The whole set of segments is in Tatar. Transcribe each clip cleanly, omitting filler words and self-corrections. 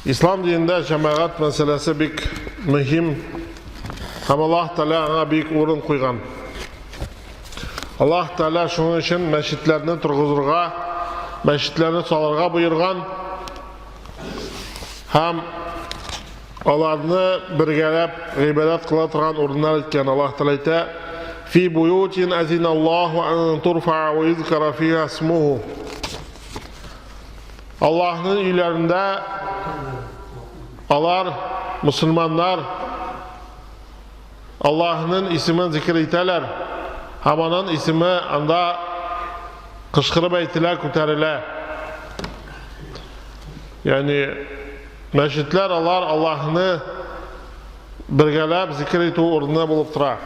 İslam dininde cemaat meselesi bik mühim. Hem Allah Teala ona büyük orun koygan. Allah Teala şunun için meşitlerini turguzurga, meşitlerini salırga buyurgan. Hem onlarını birgelep gıybet kıla turgan orunlar etken Allah Teala ite fi buyutin azinallahu an turfa'a ve yuzkara fiha ismuhu. Allah'ın üylerinde alar Müslümanlar Allah'ın ismini zikir iteler. Hamanın ismi anda kışkırıp eytiler, küteriler. Yani meşitler alar Allah'ını birgelep zikir etu ornuna bulup tura.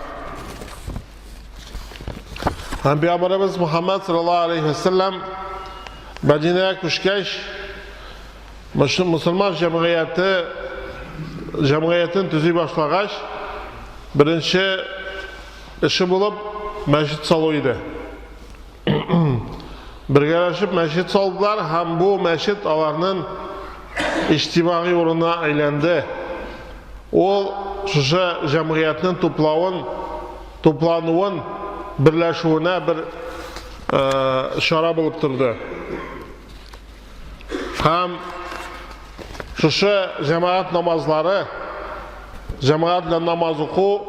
Peygamberimiz Muhammed sallallahu aleyhi ve sellem Medine'ye kuşkeş Müslüman cemiyetin tüzü başlagaç birinci işi bulup meşit salıydı. Birgeleşip meşit saldılar. Hem bu meşit alarının içtimai uğruna aylandı. O şu cemiyetinin toplanıvın birleşuğuna bir şara bulup durdu. Hem şu cemaat namazları, cemaatle namaz oku,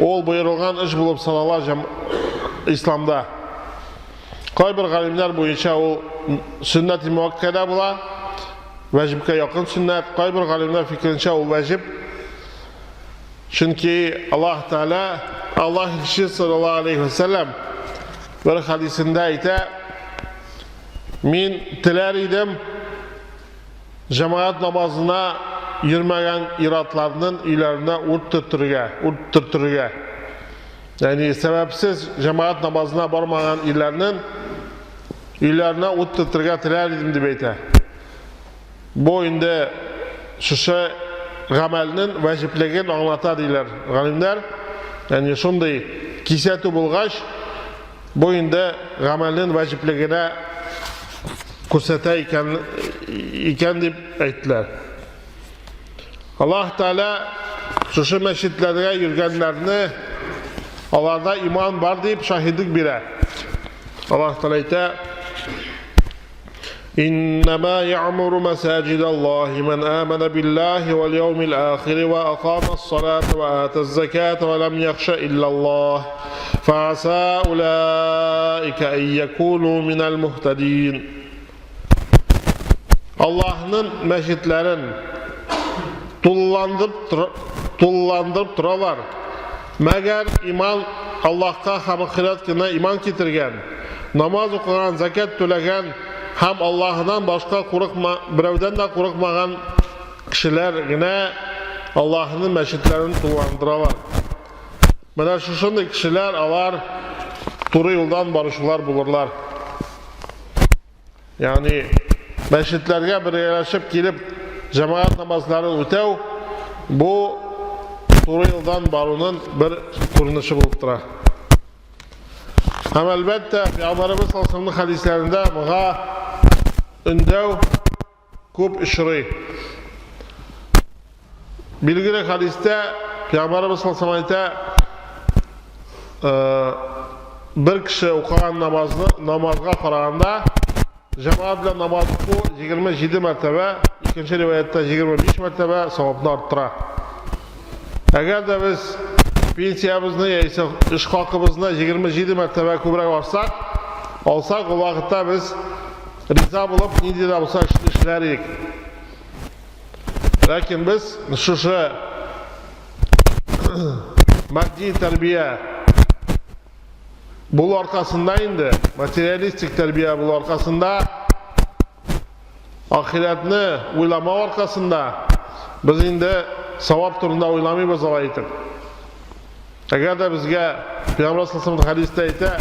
ol buyurulgan iş bulup sanalar İslam'da. Kay bir galimler boyunca o sünnet-i muakkede bula, vecibke yakın sünnet. Kay bir galimler fikrince o vecib. Çünkü Allah Teala, Allah ilişki sallallahu aleyhi ve sellem bir hadisinde ite min tiler idim cemaat namazına yürümegen iratlarının ilerine urttırtırıge. Yani sebepsiz cemaat namazına barmagan ilerine urttırtırıge tiler idim dibeyte. Bu indi şu gamelinin vecipligini anlata deyler galimler. Yani şunday kiseti bulgaç bu indi gamelinin vecipligine kursete iken deyip eyttiler. Allah Teala şu meşitlerine yürgenlerini onlarda iman var deyip şahitlik bire. Allah Teala ite İnnemâ ya'muru mesâcidallahi men âmene billahi vel yevmil âhiri ve akâmes salâte ve âtezzekâte ve lem yakşe illallah fe'asâ ulâike en yekûnû minel muhtedîn. Allah'ın meşitlerin tullandırıp duralar. Meğer iman Allah'a hem ahiret gününe iman getirgen, namaz okuyan, zekat төлegen, hem Allah'dan başka birevden de korkmagan kişiler yine Allah'ın meşitlerini tullandıralar. Mana şunday kişiler alar turu yoldan barışılar bulurlar. Yani meşitlerge birleşip gelip cemaat namazlarını ötev bu turu yoldan barunun bir kurunuşu bulup dura. Hem elbette Peygamberimiz sallallahu aleyhi ve sellem hadislerinde buna öndev küp işri. Bilgili hadiste Peygamberimiz sallallahu aleyhi ve sellem bir kişi okuyan namazga qaraganda cemaatle namaz oku 27 mertebe, ikinci rivayette 25 mertebe savabını arttıra. Eğer de biz pensiyamızı ise iş hakkımızı 27 mertebe kübrek alsak o vakitte biz riza bulup neydi de olsak işlerik. Lakin biz şu maddi terbiye bunun arkasında indi, materyalistik terbiye bunun arkasında, ahiretini uylama arkasında, biz indi savap turunda uylamayız olaydık. Eğer de bizge Peygamber sallallahu aleyhi ve sellem hadiste ite,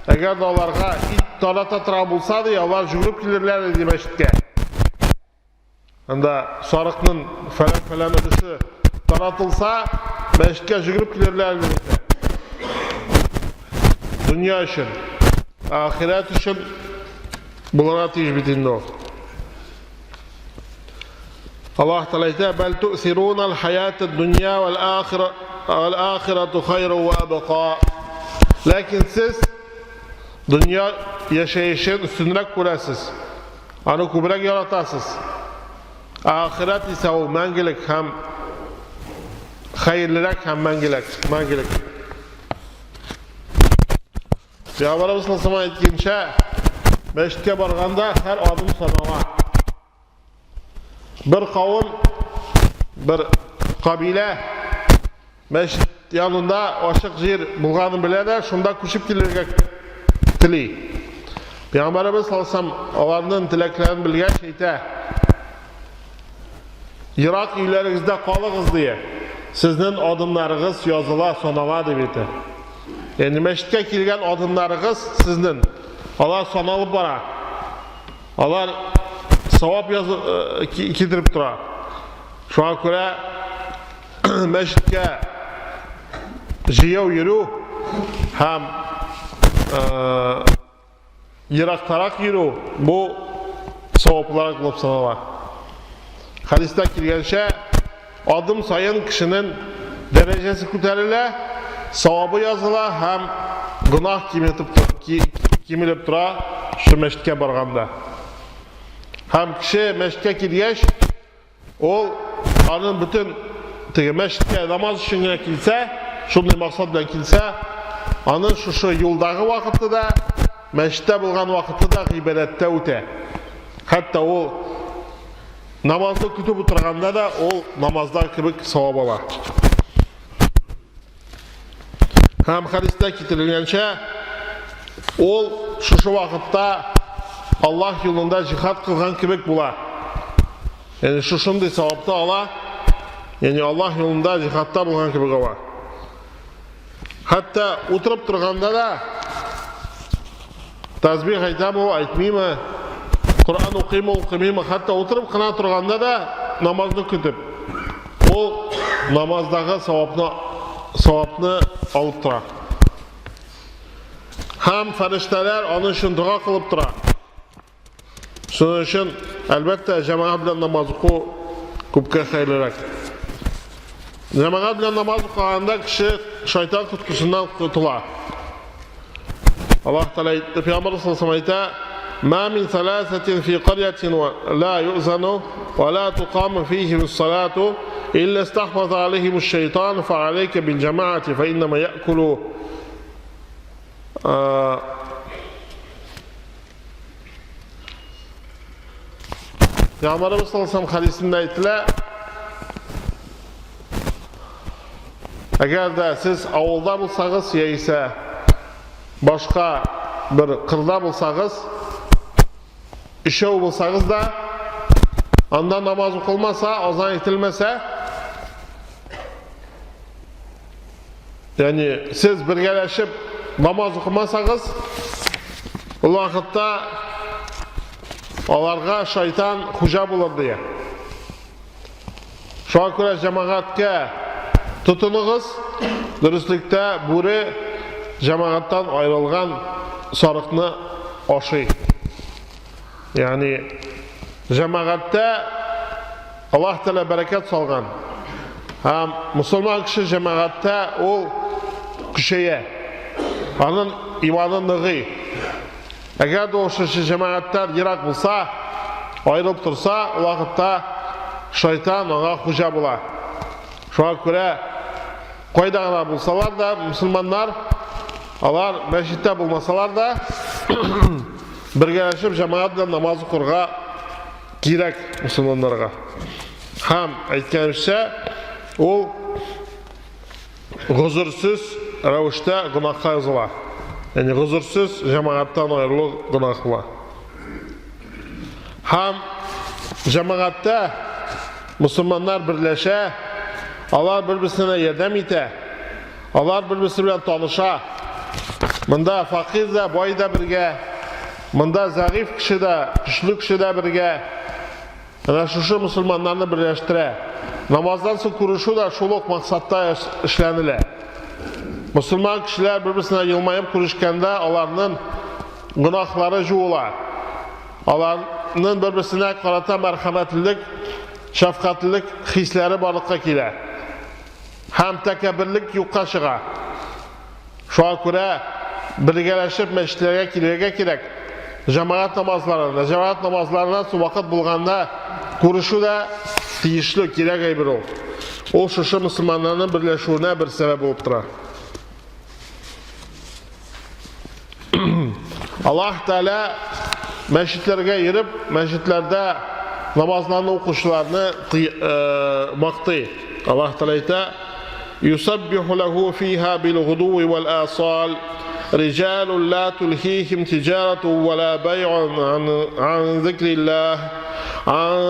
eğer de onlarga it tarata tıra bulsa diye, onlar jügrüp gelirler dedi meşitke. Anda sarıkның falan ödüsü taratılsa, meşitke jügrüp gelirler dedi. Dünya için, ahiret için bulara tecbitinde ol. Allah Teala ayta: "Bel tu'sirunal hayatad dunya vel ahiratu hayrun ve abqa." Lakin siz dünya yaşayışın üstünlük kurasız. Onu kubrak yaratasız. Ahiret ise o mengilik hem hayırlılık hem mengilik. Peygamberimiz sallallahu aleyhi ve sellem aytgancha, meşitke barganda her adım sanala. Bir kavim, bir kabile meşit yanında aşık yer bulganını bilede, şunda koşup gelirge tili. Peygamberimiz sallallahu aleyhi ve sellem onların tileklerini bilgen şeyte, Irak üylerinizde kalığız diye, sizin adımlarınız yazıla sonala demektir. Yani meşitke kelgen adımlarınız sizin. Allah sonalıp bara. Allah savap kidirip dura. Şuna göre meşitke jiyav yürü hem Irak tarak yürü. Bu savaplara kılıp sanala. Hadiste kelgençe adım sayın kişinin derecesi ko'tariladi, savabı yazıla hem günah kimilip tura şu meşitke barganda. Hem kişi meşitke kelgach, ol onun bütün meşitke namaz için kelsa, şunday maksat bilan kelsa, onun şu yo'ldagi vaqtida, meşitde bo'lgan vaqtida g'ibodatda o'ta. Hatta o namazda kutib o'tirganda da o namazda kibik savob oladi. Hem hadiste keltirilgancha, ol şu vaqtda Allah yolunda jihad qilgan kibik bo'lar. Yani shunday savobni ola, yani Allah yolunda jihadda bo'lgan kibik ola. Hatta o'tirib turganda da tasbih aytami, aytmaymi, Qur'on o'qiymi, hatta o'tirib qana turganda da namozni kutib, o namozdagi savobni olib turadi. Ham farishtalar onun uchun duo qilib turadi. Shuning uchun albatta jamoat bilan namoz o'qish ko'pga xayrliroq. Jamoat bilan namoz o'qiganda kishi shayton tutqusidan qutuladi. Allah Teala aytdi, Peygamber sallallahu aleyhi ve sellem aytdi: "Ma min salasatin fi qaryatin la yu'zanu ve la tuqamu fihim as-salatu illa istahfaza aleyhim ash-şeytan fa aleyke bil cemaati fe innema ya'kulu." Peygamberimiz sallallahu aleyhi ve sellem hadisinde aytdilar: agar da siz avulda bo'lsangiz yoki boshqa bir qirda bo'lsangiz, ishov bo'lsangiz da, anda namoz o'qilmasa, azon aytilmasa, ya'ni siz birgalashib namoz o'qimasangiz, u vaqtda ularga shayton xo'ja bo'ladi degan. Shunga ko'ra jamoatga tutunig'iz, durustlikda bo'ri jamoatdan ayrilgan sariqni oshi. Yani jamoatda Allah Teala barakat solgan. Ham musulmon kishi jamoatda o kuchaya, onun iymoni nig'i. Agar o'sha jamoatdan yiroq bo'lsa, ayrilib tursa, u vaqtda shayton unga xo'ja bo'ladi. Shunga ko'ra qo'ydag'lar bo'lsalar da musulmonlar, ular masjidda bo'lmasalar da birgalashib jamoat bilan namoz o'qirga kerak musulmonlarga. Ham aytganimcha, u g'uzursiz ravishda gunohga yoziladi. Yani g'uzursiz jamoatdan ayrilib gunoh bo'ladi. Ham jamoatda musulmonlar birlasha, ular bir-birine yordam etadi. Ular bir-birisi bilan tanisha. Bunda faqir da, boy da birga, bunda zaif kishi da, kuchli kishi da birga. Ana shu musulmonlarni birlashtiradi. Namozdan so'ng ko'rishuv da shuloq maqsadda ishlaniladi. Musulmon kishilar bir-birine yilmayib ko'rishganda, ularning gunohlari yuviladi. Ularning bir-birine qarata marhamatlilik şəfqətlilik hissləri barlıqqa kilə. Həm təkəbbürlük yuqqa çığa. Şuna görə birgələşib məşqlərə kilirə kirək. Cemaat namazlarından su vaxt bulğanda quruşu da tiyişli kirək bir ol. O şuşu Müslümanların birləşuğuna bir səbəb olub durar. Allah Teala məşqlərə girib, məşqlərdə namazlarını oxuşlarını maqtı. Allah Teala aytır: "Yusabbihu lahu fiha bil-ghuduwi wal-asal rijalun la tulhihim tijaratun ve la bay'un an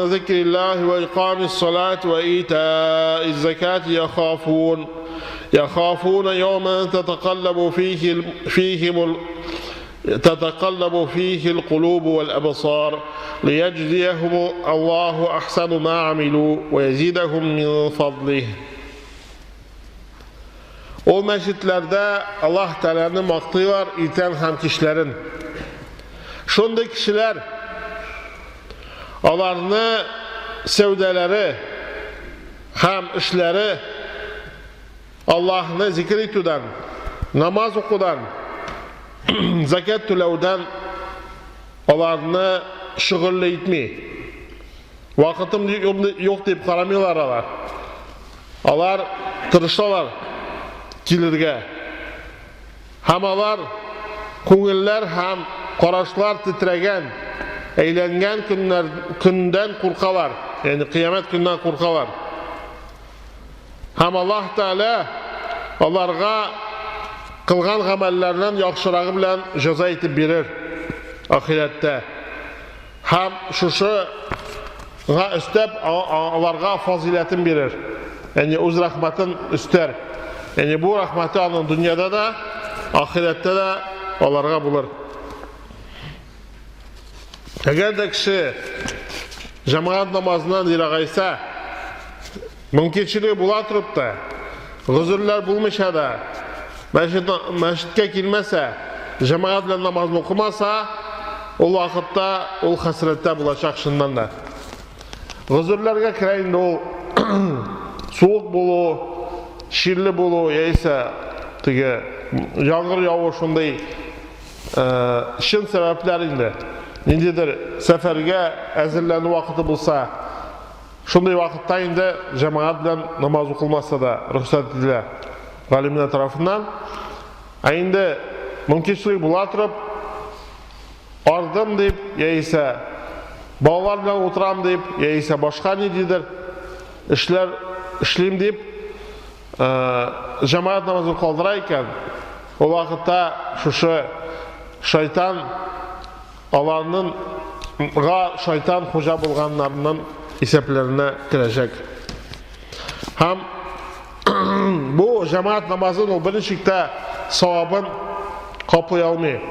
zikrillah ve iqamis salat ve ita'iz zakat yakhafun yawman تتقلب فيه القلوب والأبصار ليجزيهم الله أحسن ما عملوا ويزيدهم من فضله." O məşqlərdə Allah Teala'nı maqtıylar itən həm kişilərin. Şunda kişilər onlarını sevdələri, həm işləri Allah'ını zikr etüdən, namaz okudan, zakat tülevden onlarını şığırlı etmeyi. Vakitim yok deyip karamıyorlar onlar. Onlar tırıştalar kilirge. Hem onlar köngüller hem karaşlar titregen, eğlengen günden korkalar. Yani kıyamet günden korkalar. Hem Allah Teala onlarga qılğan əməllərdən yaxşırağı bilən cəza etib verir axirətdə. Həm şuşuğa üstəb onlarga fazilətin verir. Yəni öz rəhmətin üstər. Yəni bu rəhməti alın dünyada da, axirətdə də onlarga bulur. Əgər də kişi cemaat namazından irağaysa, mümkünçiliği bula turub da, huzurlar bulmuşa da, məşqə girməsə, cemaatlə namazını oxumasa, o vaxtda, o xəsrətdə bulacaq şundan da. Huzurlarga kirəyində o soğuk bulu, şirli bulu, ya isə yağır yağışınday şın səbəblərində. Nindidir, səfərgə əzirləni vaxtı bulsa, şunday vaxtda indi cemaatlə namaz oxulmasa da rüxsat edilir alimler tarafından. Indi mümkünçilik bula turib, ardım deyip, ya ise bağlar bilan oturam deyip, ya ise başka nedidir, işler işleyim deyip, cemaat namazını kaldırayken, o vakitte şuşu şeytan, onlarının şeytan hoca bulganlarının iseplerine girecek. Hem bu cemaat namazının o birinçlikte savabın kaplay almayı.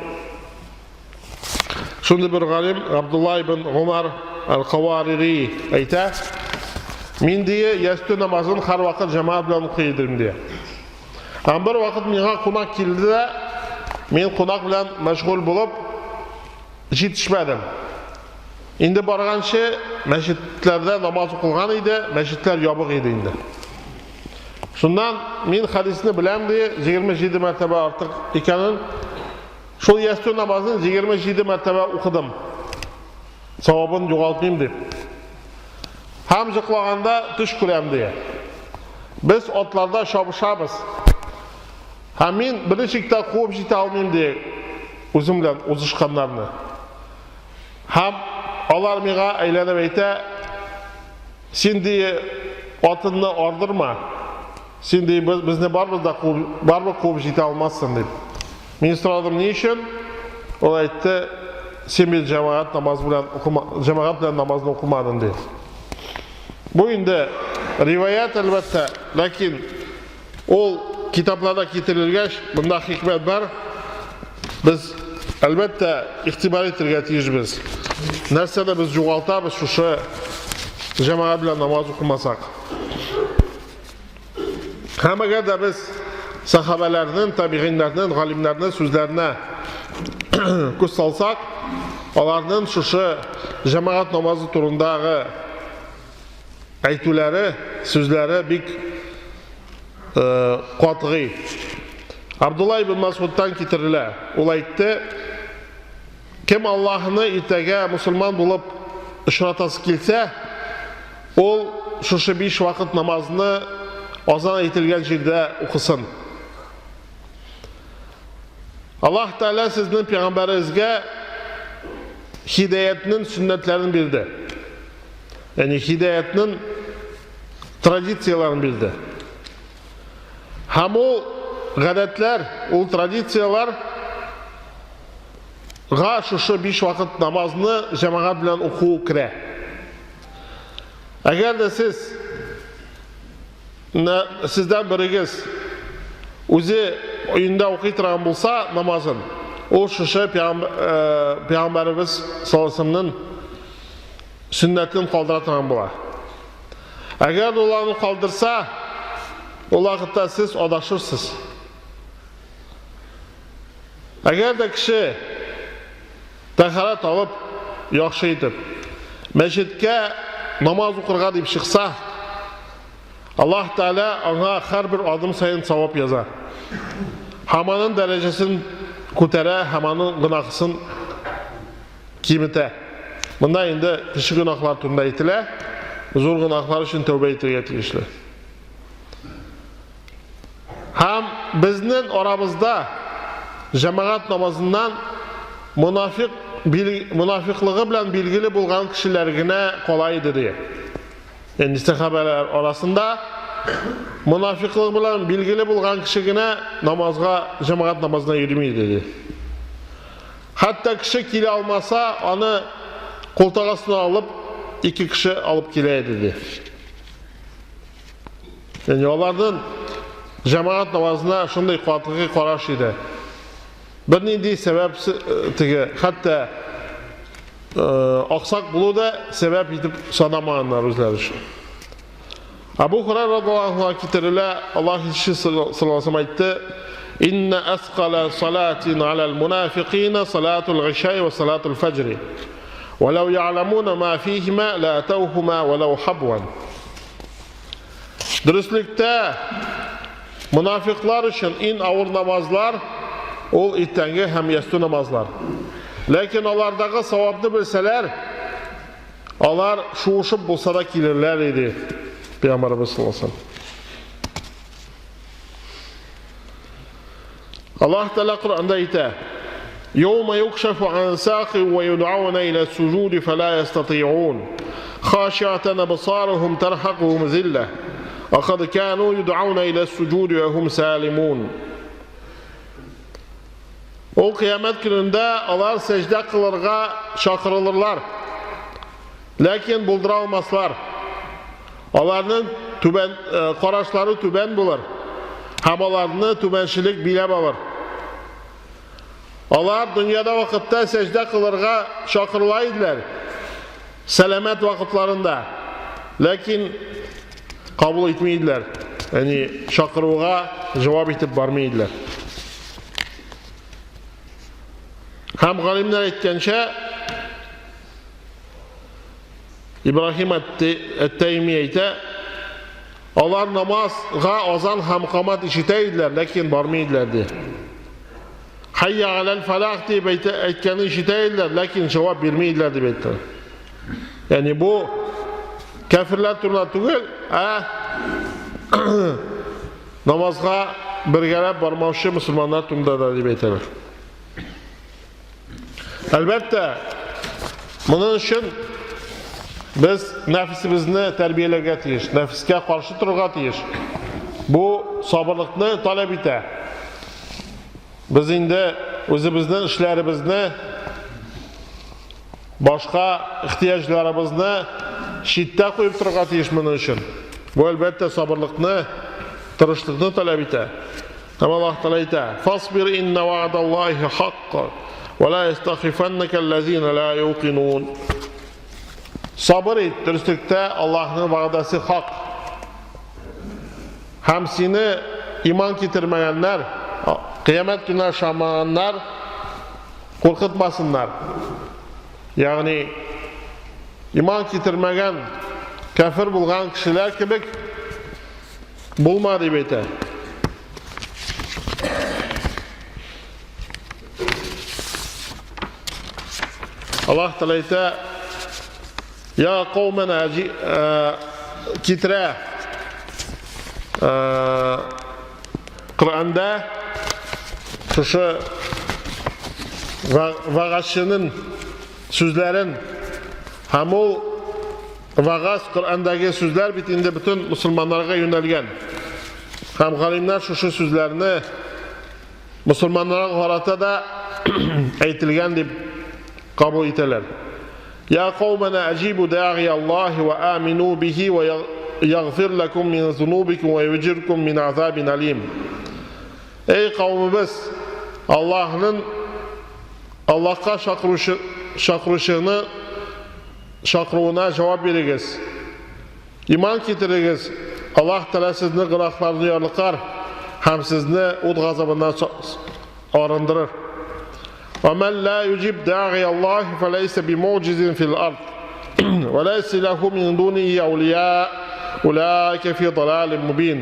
Şimdi bir galim Abdullah ibn Umar el-Kavariri ayta, men diye yastı namazını her vakit cemaat bilan okuyurum diye. Ama bir vakit mena konak keldi de, men konak bilan meşgul bulup yetişmedim. Indi bargancha mescitlerde namaz okılgan idi, mescitler yabık idi indi. Şundan men hadisini bilem diye 27 mertebe artık ikanin, şol yastı namazını 27 mertebe okudum. Savabını yoğaltmayayım deyip. Hem zıklağanda düş kurayım diye. Biz otlarda şabışabız. Hem men birinçikte kovup jete almayayım diye özümle uzuşkanlarını. Hem onlar mega aylanıp ayta, sen diye otını ordurma. Sen diye biz ne barbızda kovup jete almazsın deyip. Men soradım ne için? O aytdı, sen bir cemaat bilan namazını okumadın diye. Bu indi rivayet elbette, lakin o kitaplarda getirilgeç, bunda hikmet var. Biz elbette iktibar etirge tiyizmiz. Nersede biz joğaltabız şu cemaat bilan namaz okumasak. Hem eğer de biz sahabelerinin, tabiğinlerinin, galimlerinin sözlerine göz salsak, onların şu cemaat namazı turundağı әйтүләре, сүзләре бик катгый. Абдулла ибн Мас'удтан китерелә. Ул әйтте: кем Аллаһны иртәгә мусульман булып очратасы килсә, ул шушы 5 вакыт намазны азан әйтелгән җирдә укысын. Аллаһ Тәгалә сезнең пәйгамбәрегезгә hidayetin sünnetlerini bildi. Yani hidayetin tradisiyalarını bildi. Hem o gadetler, o tradisiyalar şu 5 vakit namazını cemaat bilen oku kire. Eğer de sizden birigiz o'zi oyunda okuyturan bulsa namazın, o şu Peygamberimiz sallallahu aleyhi ve sellem'nin sünnetini kaldıratan bula. Eğer olanı kaldırsa, o vakitte siz adaşırsınız. Eğer de kişi təxərat alıp, yaxşı edip, meşidke namaz okurga deyip çıksa, Allah Teala ona her bir adım sayın savap yazar. Hamanın derecesini kutere, hamanın günahısını kimite. Bunda indi kişi günahlar turunda etile, zor günahlar için tövbe etile getirişli. Hem bizden aramızda cemaat namazından münafıklığı bilen bilgili bulgan kişilerine kolaydı diye. Yani sahabeler arasında münafıklığı bilen bilgili bulgan kişilerine cemaat namazına yürümeyi dedi. Hatta kişi kile almasa onu koltuğasına alıp 2 kişi alıp kileye dedi. Yani onlardan cemaat namazına şunday kuvvetli karaş idi. Bir neydi sebep hatta aksak bulu da sebep edip sanamayanlar özler için. Abu Hurayra radıyallahu anh kitirile Allah işi sallallahu aleyhi ve sellem ayette: İnne asqala salatin alel munafiqina salatul gişai ve salatul fecri. وَلَوْ يَعْلَمُونَ مَا فِيهِمَا لَأَتَوْهُمَا وَلَوْ حَبْوًا. Dürüstlükte münafıklar için en ağır namazlar ol irtəngi hem yastı namazlar. Lakin onlardaki savabını bilseler, onlar şuuşup bulsa da gelirler idi. Peygamberimiz sallallahu aleyhi ve sellem. Allah Teala Kur'an'da ite: يَوْمَ يُكْشَفُ عَنْ سَاقٍ وَيُدْعَوْنَ إِلَى السُّجُودِ فَلَا يَسْتَطِيعُونَ خَاشِعَةً أَبْصَارُهُم تَرْهَقُهُمْ ذِلَّةٌ وَقَدْ كَانُوا يُدْعَوْنَ إِلَى السُّجُودِ وَهُمْ سَالِمُونَ. O kıyamet gününde onlar secde kılırga çakırılırlar. Lakin buldura olmazlar. Onların karaşları tüben bulur. Hamalarını tübenşilik bilem alır. Onlar dünyada vakitte secde kılırga çakırılaydılar. Selamet vakitlarında. Lakin kabul etmeydiler. Yani çakırığa cevap etip varmaydılar. Hem galimler etkençe İbrahim et-Teymiyye'de onlar namazga azan hem kamat işiteydiler, lakin barmaydilerdi. Hayya alel felah deyip etkeni işiteydiler, lakin cevap vermeydilerdi beytler. Yani bu kafirler turuna tügül, namazga birgelep barmavşı Müslümanlar turunda da deyip beytler. Elbette bunun için biz nefsimizni terbiyelerge tiyiş, nefisке karşı turga tiyiş. Bu sabırlıkni talep ite. Biz indi özümüzün işlerimizni, başka ihtiyaçlarımızını şiddet koyup turga tiyiş bunun için. Bu elbette sabırlıkni, tırışlıkni talep ite. Ama Allah Teala ite: "Fasbir inne va'dallahi hakka وَلَا يَسْتَخِفَنَّكَ الَّذ۪ينَ لَا يُوقِنُونَ." Sabır et, dürüstlükte Allah'ın vaadası hak. Hem seni iman getirmeyenler, kıyamet günü yaşamayanlar korkutmasınlar. Yani iman getirmeyen kafir bo'lgan kishilar kibik bo'lma deb aytadi. Allah Teala aytadi: "Ya qavmana kitra." Qur'onda şu va'g'ashning so'zlarin ham o va'g'az Qur'ondagi so'zlar bitinde bütün musulmonlarga yo'nalgan. Ham g'alimlar şu so'zlarni musulmonlarga qarata da aytilgan deb qabul etilar. Ya qavmana ajibu da'i Allah wa aminu bihi wa yaghfir lakum min zunubikum wa yujirkum min azabin alim. Ey qavmimiz, Allah'a şakruvuna cevap veriniz. İman getiriniz. Allah Teala sizni günahlarını yarlıkar, hem sizni ud gazabından arındırır. وَمَنْ لَا يُجِبْ دَاعِيَ اللّٰهِ فَلَيْسَ بِمُعْجِزٍ فِي الْأَرْضِ وَلَيْسَ لَهُ مِنْ دُونِهِ أَوْلِيَاءُ أُولَٰئِكَ فِي ضَلَالٍ مُبِينٍ.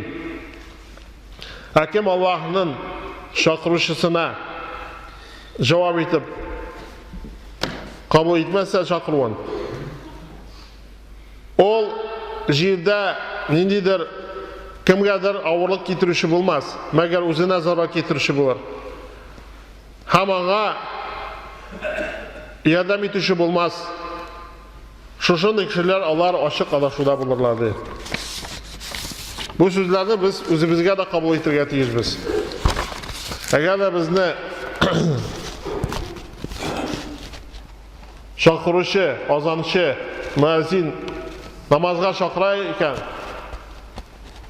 Kim Allah'ın şakrışısına cevap etip kabul etmezse şakrıvan, ol jirde nindidir kimgedir ağırlık getirişi bulmaz, meğer özüne zarar getirişi bulur. Hamana yardım etişi bulmaz. Şuşun kişiler Allah aşık alaşıda bulurlardı. Bu sözlerini biz özümüzge de kabul ettirgetiyiz biz. Eğer de bizni şakırışı, azanışı, müezzin namazga şakırayken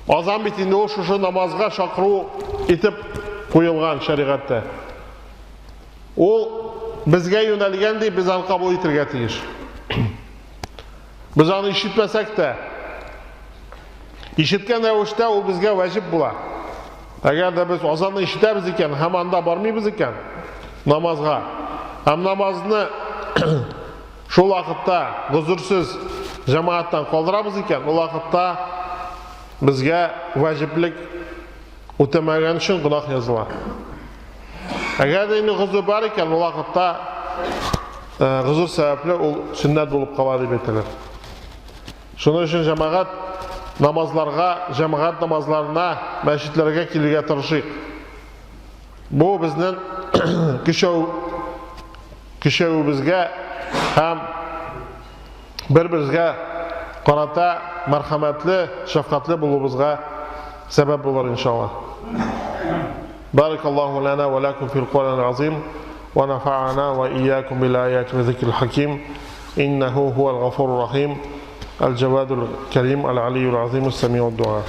azan bitinde o şu namazga şakırı etip koyulgan şeriatte. O bizge yönelgen deyip biz onu kabul ettirgetiyiz. Biz onu işitmesek de işitken rəvişdə o bizge vacib bula. Eğer de biz azanı işitəmiz iken, hem anda barmayız iken namazga, hem namazını şu vakitte huzursuz cemaattan kaldıramız iken, o vakitte bizge vaciblik ötemeyen için günah yazılar. Eğer de yine huzur var iken, o vakitte huzur sebeple sünnet bulup kalar deyip etilir. Şunun için cemaat namazlarga, cemaat namazlarına, meşitlerge kilge tırışık. Bu bizden kişevi bizge hem bir-birizge qarata merhametli, şefkatli bulubuzga sebep olur inşallah. Barakallahu lana ve lakum fil Kur'anil azim ve nafa'ana ve iyyakum bil ayati ve zikril hakim. İnnehu huvel gafurur rahim. الجواد الكريم العلي العظيم السميع الدعاء.